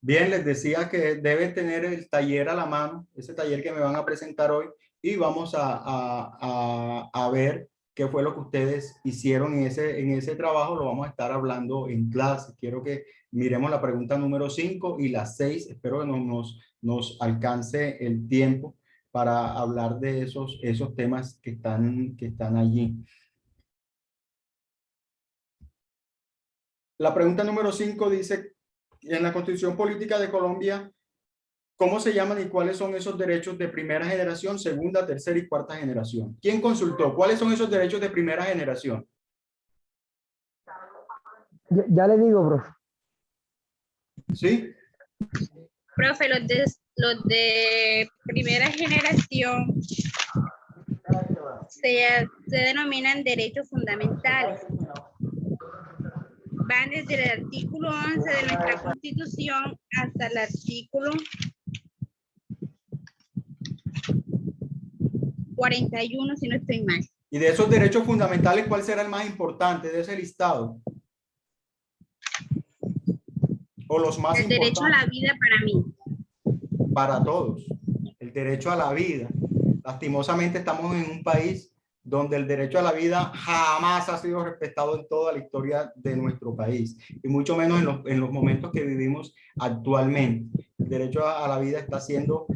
Bien, les decía que deben tener el taller a la mano, ese taller que me van a presentar hoy, y vamos a ver qué fue lo que ustedes hicieron en ese trabajo. Lo vamos a estar hablando en clase. Quiero que miremos la pregunta número 5 y la 6. Espero que nos alcance el tiempo para hablar de esos temas que están allí. La pregunta número 5 dice, en la Constitución Política de Colombia, ¿cómo se llaman y cuáles son esos derechos de primera generación, segunda, tercera y cuarta generación? ¿Quién consultó? ¿Cuáles son esos derechos de primera generación? Ya le digo, profe. ¿Sí? Profe, los de primera generación se denominan derechos fundamentales. Van desde el artículo 11 de nuestra Constitución hasta el artículo 41, si no estoy mal. Y de esos derechos fundamentales, ¿cuál será el más importante de ese listado? O los más El derecho a la vida para mí. Para todos. El derecho a la vida. Lastimosamente estamos en un país donde el derecho a la vida jamás ha sido respetado en toda la historia de nuestro país, y mucho menos en los momentos que vivimos actualmente. El derecho a la vida está siendo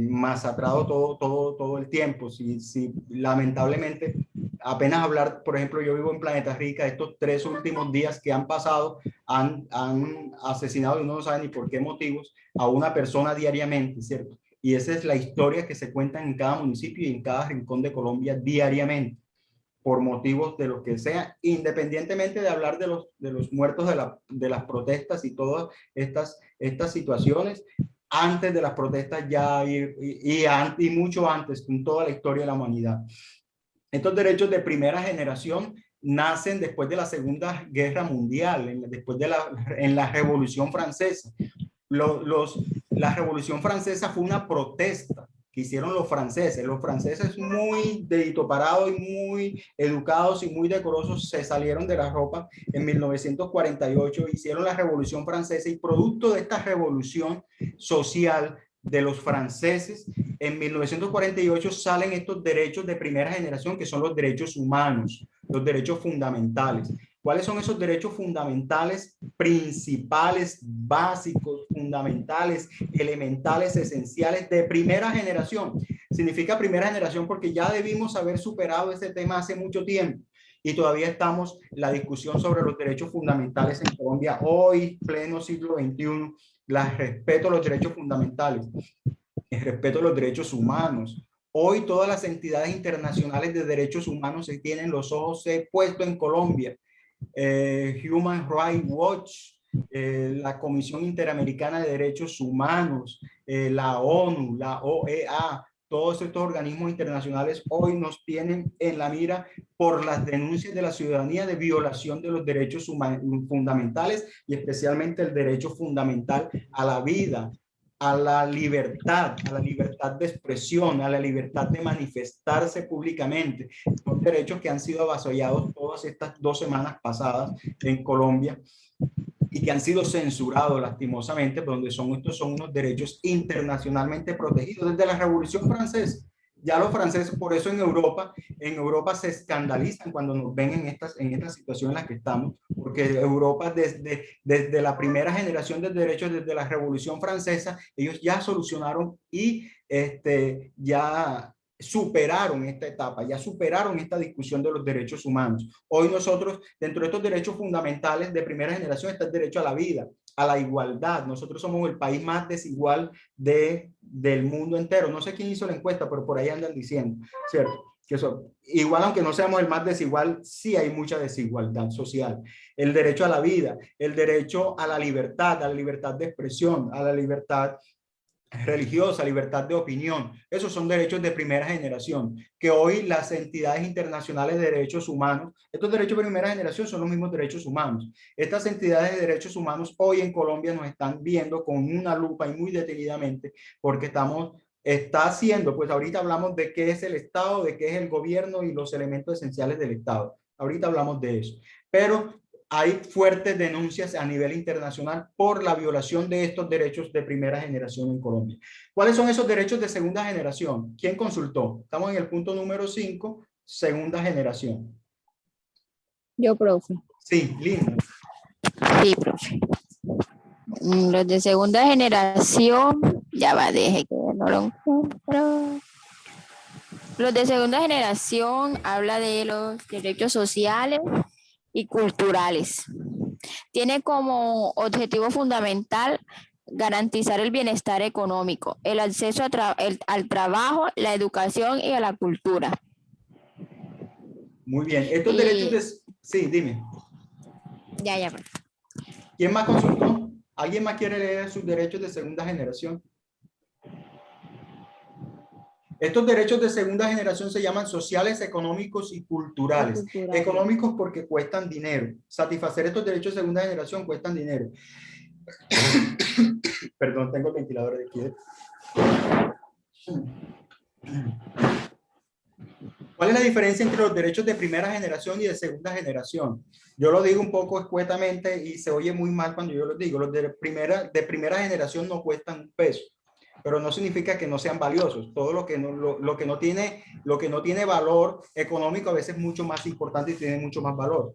masacrado todo el tiempo. Si lamentablemente, apenas hablar, por ejemplo, yo vivo en Planeta Rica, estos 3 últimos días que han pasado, han asesinado, y uno no sabe ni por qué motivos, a una persona diariamente, ¿cierto? Y esa es la historia que se cuenta en cada municipio y en cada rincón de Colombia diariamente, por motivos de lo que sea, independientemente de hablar de los muertos de las protestas y todas estas situaciones. Antes de las protestas ya y mucho antes, en toda la historia de la humanidad. Estos derechos de primera generación nacen después de la Segunda Guerra Mundial, en la Revolución Francesa. La Revolución Francesa fue una protesta que hicieron los franceses. Los franceses, muy dedito parado y muy educados y muy decorosos, se salieron de la ropa en 1948, hicieron la Revolución Francesa, y producto de esta revolución social de los franceses, en 1948 salen estos derechos de primera generación, que son los derechos humanos, los derechos fundamentales. ¿Cuáles son esos derechos fundamentales principales, básicos, fundamentales, elementales, esenciales de primera generación? Significa primera generación porque ya debimos haber superado ese tema hace mucho tiempo, y todavía estamos en la discusión sobre los derechos fundamentales en Colombia, hoy, pleno siglo XXI. Respeto a los derechos fundamentales, el respeto a los derechos humanos. Hoy todas las entidades internacionales de derechos humanos se tienen los ojos puestos en Colombia. Human Rights Watch, la Comisión Interamericana de Derechos Humanos, la ONU, la OEA, todos estos organismos internacionales hoy nos tienen en la mira por las denuncias de la ciudadanía de violación de los derechos fundamentales, y especialmente el derecho fundamental a la vida, a la libertad de expresión, a la libertad de manifestarse públicamente. Son derechos que han sido avasallados todas estas 2 semanas pasadas en Colombia, y que han sido censurados lastimosamente, donde estos son unos derechos internacionalmente protegidos desde la Revolución Francesa. Ya los franceses, por eso en Europa se escandalizan cuando nos ven en esta situación en la que estamos, porque Europa desde la primera generación de derechos, desde la Revolución Francesa, ellos ya solucionaron y ya superaron esta etapa, ya superaron esta discusión de los derechos humanos. Hoy nosotros, dentro de estos derechos fundamentales de primera generación, está el derecho a la vida, a la igualdad. Nosotros somos el país más desigual del mundo entero. No sé quién hizo la encuesta, pero por ahí andan diciendo, ¿cierto? Que igual, aunque no seamos el más desigual, sí hay mucha desigualdad social. El derecho a la vida, el derecho a la libertad de expresión, a la libertad religiosa, libertad de opinión. Esos son derechos de primera generación, que hoy las entidades internacionales de derechos humanos, estos derechos de primera generación son los mismos derechos humanos. Estas entidades de derechos humanos hoy en Colombia nos están viendo con una lupa y muy detenidamente, porque está haciendo, pues ahorita hablamos de qué es el Estado, de qué es el gobierno y los elementos esenciales del Estado. Ahorita hablamos de eso. Pero hay fuertes denuncias a nivel internacional por la violación de estos derechos de primera generación en Colombia. ¿Cuáles son esos derechos de segunda generación? ¿Quién consultó? Estamos en el punto número 5, segunda generación. Yo, profe. Sí, Lina. Sí, profe. Los de segunda generación, ya va, deje que no lo encuentro. Los de segunda generación habla de los derechos sociales y culturales. Tiene como objetivo fundamental garantizar el bienestar económico, el acceso al trabajo, la educación y a la cultura. Muy bien. Estos derechos de... Sí, dime. Ya. ¿Quién más consultó? ¿Alguien más quiere leer sus derechos de segunda generación? Estos derechos de segunda generación se llaman sociales, económicos y culturales. Económicos porque cuestan dinero. Satisfacer estos derechos de segunda generación cuestan dinero. Perdón, tengo el ventilador de aquí. ¿Cuál es la diferencia entre los derechos de primera generación y de segunda generación? Yo lo digo un poco escuetamente y se oye muy mal cuando yo lo digo. Los de primera generación no cuestan un peso, pero no significa que no sean valiosos. Todo lo que no tiene valor económico a veces es mucho más importante y tiene mucho más valor.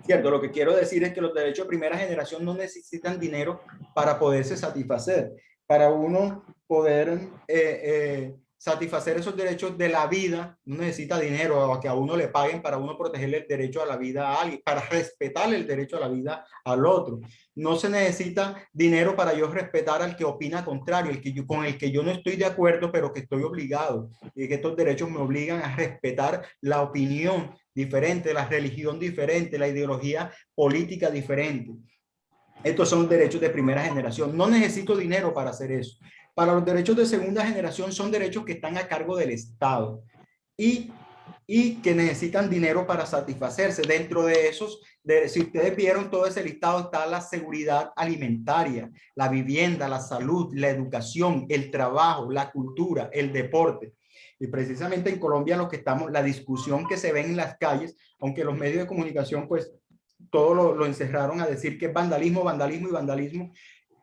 Cierto, lo que quiero decir es que los derechos de primera generación no necesitan dinero para poderse satisfacer. Para uno poder satisfacer esos derechos de la vida, no necesita dinero o que a uno le paguen para uno protegerle el derecho a la vida a alguien, para respetarle el derecho a la vida al otro. No se necesita dinero para yo respetar al que opina contrario, con el que yo no estoy de acuerdo, pero que estoy obligado. Y que estos derechos me obligan a respetar la opinión diferente, la religión diferente, la ideología política diferente. Estos son derechos de primera generación. No necesito dinero para hacer eso. Para los derechos de segunda generación son derechos que están a cargo del Estado y que necesitan dinero para satisfacerse. Dentro de esos, si ustedes vieron todo ese listado, está la seguridad alimentaria, la vivienda, la salud, la educación, el trabajo, la cultura, el deporte. Y precisamente en Colombia la discusión que se ve en las calles, aunque los medios de comunicación pues todo lo encerraron a decir que es vandalismo, vandalismo y vandalismo,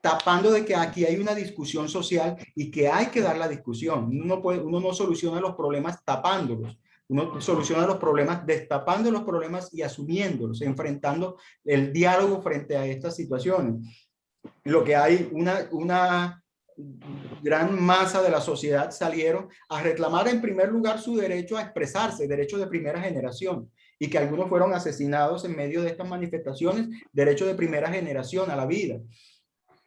tapando de que aquí hay una discusión social y que hay que dar la discusión. Uno no soluciona los problemas tapándolos. Uno soluciona los problemas destapando los problemas y asumiéndolos, enfrentando el diálogo frente a estas situaciones. Lo que hay una gran masa de la sociedad salieron a reclamar en primer lugar su derecho a expresarse, derecho de primera generación, y que algunos fueron asesinados en medio de estas manifestaciones, derecho de primera generación a la vida.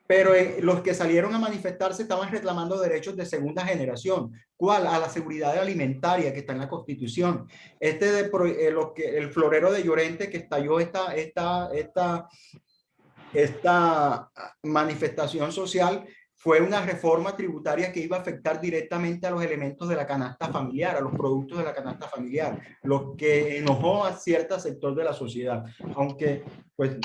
Pero los que salieron a manifestarse estaban reclamando derechos de segunda generación. ¿Cuál? A la seguridad alimentaria que está en la Constitución. El florero de Llorente que estalló esta manifestación social fue una reforma tributaria que iba a afectar directamente a los elementos de la canasta familiar, a los productos de la canasta familiar, lo que enojó a cierto sector de la sociedad, aunque pues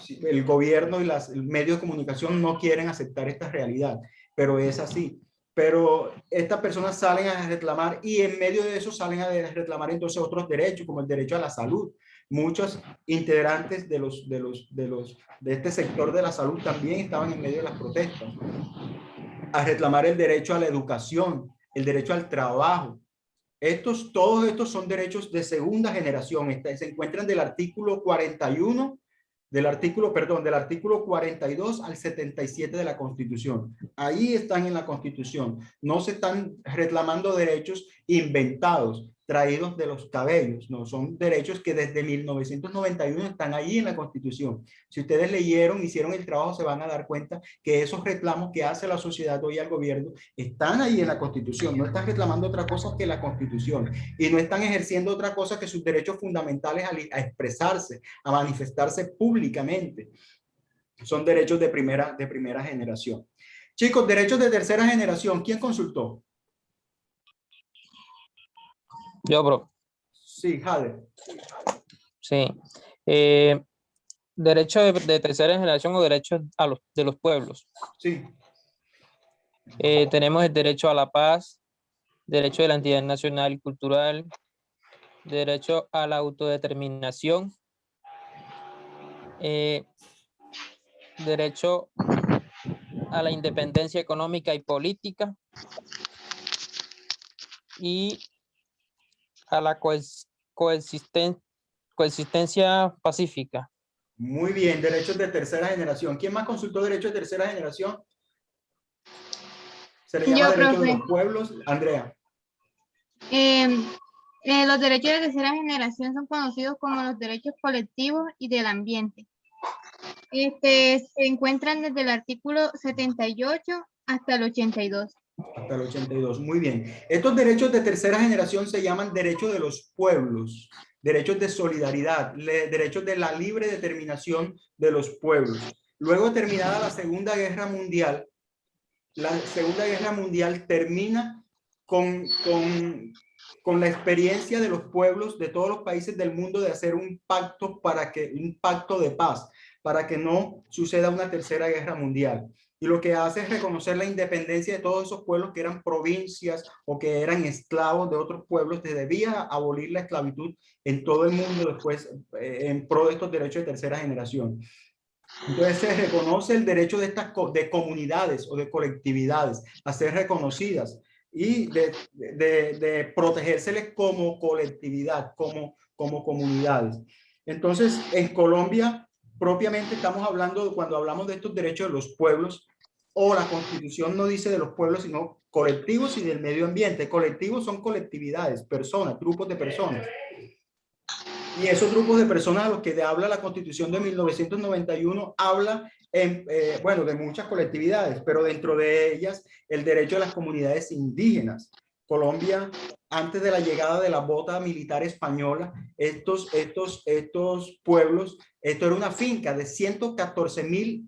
el gobierno y los medios de comunicación no quieren aceptar esta realidad, pero es así. Pero estas personas salen a reclamar y en medio de eso salen a reclamar entonces otros derechos, como el derecho a la salud. Muchos integrantes de este sector de la salud también estaban en medio de las protestas a reclamar el derecho a la educación, el derecho al trabajo. Todos estos son derechos de segunda generación. Se encuentran del artículo 41, del artículo 42 al 77 de la Constitución. Ahí están en la Constitución. No se están reclamando derechos inventados, traídos de los cabellos. No, son derechos que desde 1991 están ahí en la Constitución. Si ustedes leyeron, hicieron el trabajo, se van a dar cuenta que esos reclamos que hace la sociedad hoy al gobierno están ahí en la Constitución. No están reclamando otra cosa que la Constitución y no están ejerciendo otra cosa que sus derechos fundamentales a expresarse, a manifestarse públicamente. Son derechos de primera generación. Chicos, derechos de tercera generación, ¿quién consultó? Yo, bro. Sí, Jade. Sí. Derecho de tercera generación o derechos de los pueblos. Sí. Tenemos el derecho a la paz, derecho de la identidad nacional y cultural, derecho a la autodeterminación, derecho a la independencia económica y política y a la coexistencia pacífica. Muy bien, derechos de tercera generación. ¿Quién más consultó derechos de tercera generación? Se le llama Yo, derecho de profe. los pueblos. Andrea. Los derechos de tercera generación son conocidos como los derechos colectivos y del ambiente. Se encuentran desde el artículo 78 hasta el 82. Hasta el 82, muy bien. Estos derechos de tercera generación se llaman derechos de los pueblos, derechos de solidaridad, derechos de la libre determinación de los pueblos. Luego, terminada la Segunda Guerra Mundial, termina con la experiencia de los pueblos de todos los países del mundo de hacer un pacto un pacto de paz, para que no suceda una tercera guerra mundial. Y lo que hace es reconocer la independencia de todos esos pueblos que eran provincias o que eran esclavos de otros pueblos. Se debía abolir la esclavitud en todo el mundo después en pro de estos derechos de tercera generación. Entonces se reconoce el derecho de estas comunidades o de colectividades a ser reconocidas y de protegérseles como colectividad, como comunidades. Entonces, en Colombia, propiamente estamos hablando, cuando hablamos de estos derechos de los pueblos, o la Constitución no dice de los pueblos, sino colectivos y del medio ambiente. Colectivos son colectividades, personas, grupos de personas. Y esos grupos de personas a los que habla la Constitución de 1991 habla, de muchas colectividades, pero dentro de ellas el derecho de las comunidades indígenas. Colombia, antes de la llegada de la bota militar española, estos pueblos, esto era una finca de 114.000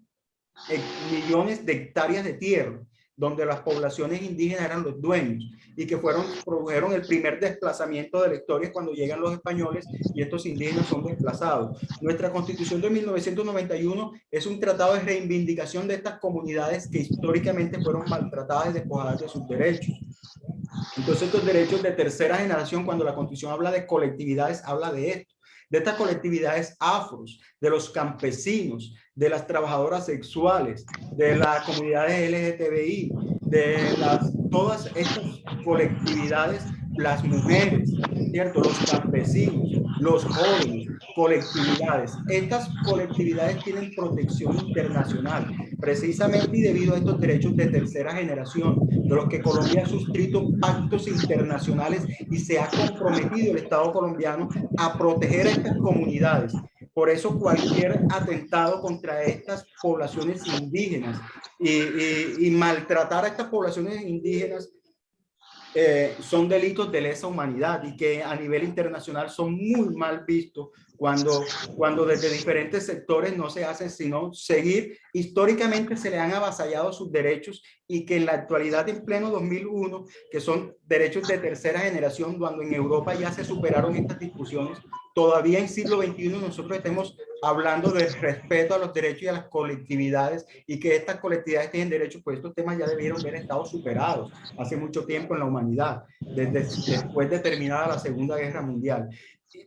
millones de hectáreas de tierra, donde las poblaciones indígenas eran los dueños y que produjeron el primer desplazamiento de la historia cuando llegan los españoles y estos indígenas son desplazados. Nuestra Constitución de 1991 es un tratado de reivindicación de estas comunidades que históricamente fueron maltratadas y despojadas de sus derechos. Entonces, estos derechos de tercera generación, cuando la Constitución habla de colectividades, habla de esto, de estas colectividades afros, de los campesinos, de las trabajadoras sexuales, de las comunidades LGTBI, de todas estas colectividades, las mujeres, ¿cierto? Los campesinos, los jóvenes, colectividades. Estas colectividades tienen protección internacional, precisamente y debido a estos derechos de tercera generación, de los que Colombia ha suscrito pactos internacionales y se ha comprometido el Estado colombiano a proteger a estas comunidades. Por eso cualquier atentado contra estas poblaciones indígenas y maltratar a estas poblaciones indígenas son delitos de lesa humanidad y que a nivel internacional son muy mal vistos cuando desde diferentes sectores no se hacen sino seguir. Históricamente se le han avasallado sus derechos y que en la actualidad, en pleno 2001, que son derechos de tercera generación, cuando en Europa ya se superaron estas discusiones, todavía en siglo XXI nosotros estamos hablando del respeto a los derechos y a las colectividades y que estas colectividades tienen derechos, pues estos temas ya debieron haber estado superados hace mucho tiempo en la humanidad, después de terminada la Segunda Guerra Mundial.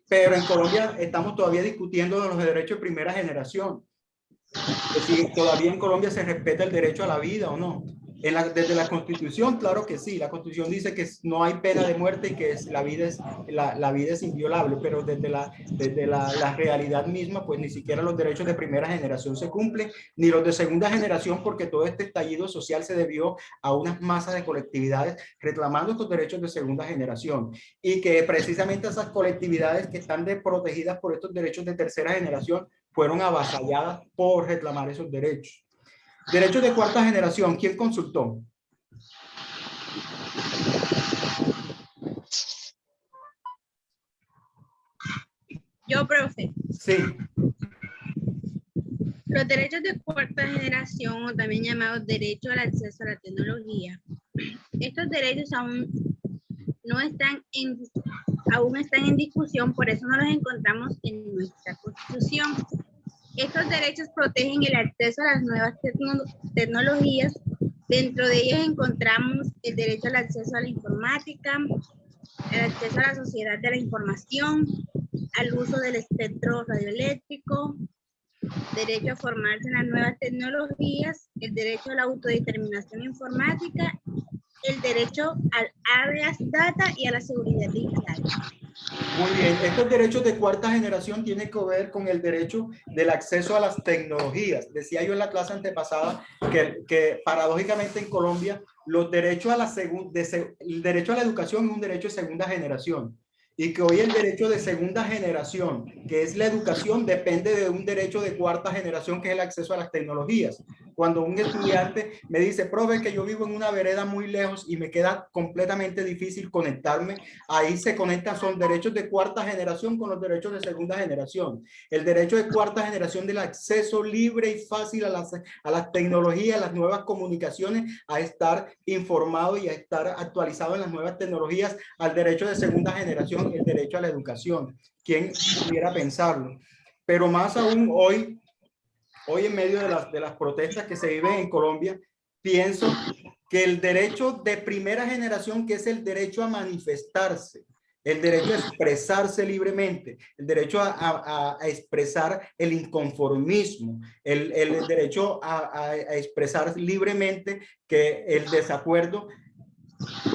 Pero en Colombia estamos todavía discutiendo de los derechos de primera generación. Es decir, todavía en Colombia se respeta el derecho a la vida o no. Desde la Constitución, claro que sí. La Constitución dice que no hay pena de muerte y que la vida es inviolable, pero desde la realidad misma, pues ni siquiera los derechos de primera generación se cumplen, ni los de segunda generación, porque todo este estallido social se debió a unas masas de colectividades reclamando estos derechos de segunda generación y que precisamente esas colectividades que están protegidas por estos derechos de tercera generación fueron avasalladas por reclamar esos derechos. Derechos de cuarta generación, ¿quién consultó? Yo, profe. Sí. Los derechos de cuarta generación, o también llamados derechos al acceso a la tecnología, estos derechos aún están en discusión, por eso no los encontramos en nuestra Constitución. Estos derechos protegen el acceso a las nuevas tecnologías. Dentro de ellas encontramos el derecho al acceso a la informática, el acceso a la sociedad de la información, al uso del espectro radioeléctrico, derecho a formarse en las nuevas tecnologías, el derecho a la autodeterminación informática, el derecho al habeas data y a la seguridad digital. Muy bien, estos derechos de cuarta generación tienen que ver con el derecho del acceso a las tecnologías. Decía yo en la clase antepasada que paradójicamente en Colombia los derechos a el derecho a la educación es un derecho de segunda generación y que hoy el derecho de segunda generación, que es la educación, depende de un derecho de cuarta generación, que es el acceso a las tecnologías. Cuando un estudiante me dice, profe, que yo vivo en una vereda muy lejos y me queda completamente difícil conectarme, ahí se conectan, son derechos de cuarta generación con los derechos de segunda generación. El derecho de cuarta generación del acceso libre y fácil a las tecnologías, a las nuevas comunicaciones, a estar informado y a estar actualizado en las nuevas tecnologías, al derecho de segunda generación, el derecho a la educación. ¿Quién pudiera pensarlo? Pero más aún hoy en medio de las protestas que se viven en Colombia, pienso que el derecho de primera generación, que es el derecho a manifestarse, el derecho a expresarse libremente, el derecho a expresar el inconformismo, el derecho a expresar libremente que el desacuerdo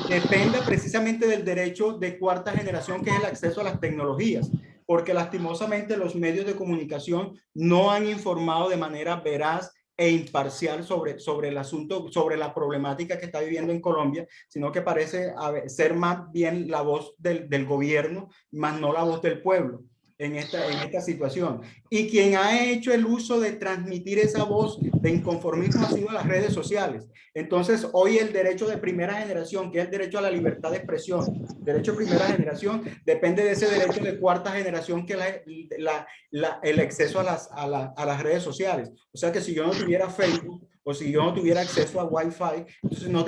depende precisamente del derecho de cuarta generación, que es el acceso a las tecnologías, porque lastimosamente los medios de comunicación no han informado de manera veraz e imparcial sobre el asunto, sobre la problemática que está viviendo en Colombia, sino que parece ser más bien la voz del gobierno, más no la voz del pueblo en esta situación. Y quien ha hecho el uso de transmitir esa voz de inconformismo ha sido las redes sociales. Entonces, hoy el derecho de primera generación, que es el derecho a la libertad de expresión, derecho de primera generación, depende de ese derecho de cuarta generación, que es el acceso a las redes sociales. O sea que si yo no tuviera Facebook o si yo no tuviera acceso a Wi-Fi, entonces no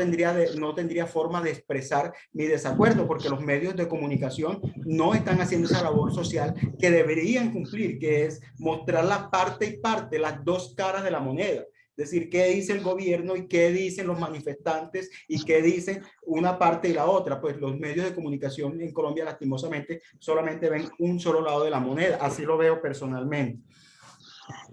tendría forma de expresar mi desacuerdo, porque los medios de comunicación no están haciendo esa labor social que deberían cumplir, que es mostrar la parte y parte, las dos caras de la moneda. Es decir, qué dice el gobierno y qué dicen los manifestantes y qué dicen una parte y la otra. Pues los medios de comunicación en Colombia lastimosamente solamente ven un solo lado de la moneda. Así lo veo personalmente.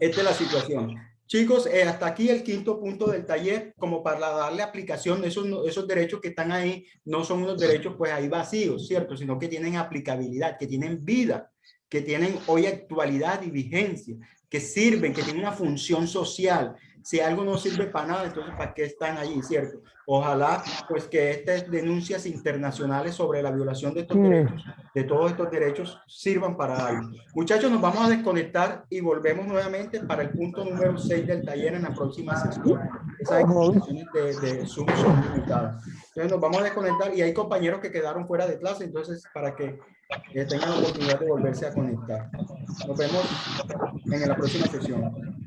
Esta es la situación. Chicos, hasta aquí el quinto punto del taller, como para darle aplicación. Esos derechos que están ahí no son unos derechos pues ahí vacíos, ¿cierto? Sino que tienen aplicabilidad, que tienen vida, que tienen hoy actualidad y vigencia, que sirven, que tienen una función social. Si algo no sirve para nada, entonces ¿para qué están allí, cierto? Ojalá pues que estas denuncias internacionales sobre la violación de estos derechos, de todos estos derechos, sirvan para algo. Muchachos, nos vamos a desconectar y volvemos nuevamente para el punto número 6 del taller en la próxima sesión. Esas explicaciones de Zoom son limitadas. Entonces nos vamos a desconectar y hay compañeros que quedaron fuera de clase, entonces para que tengan la oportunidad de volverse a conectar. Nos vemos en la próxima sesión.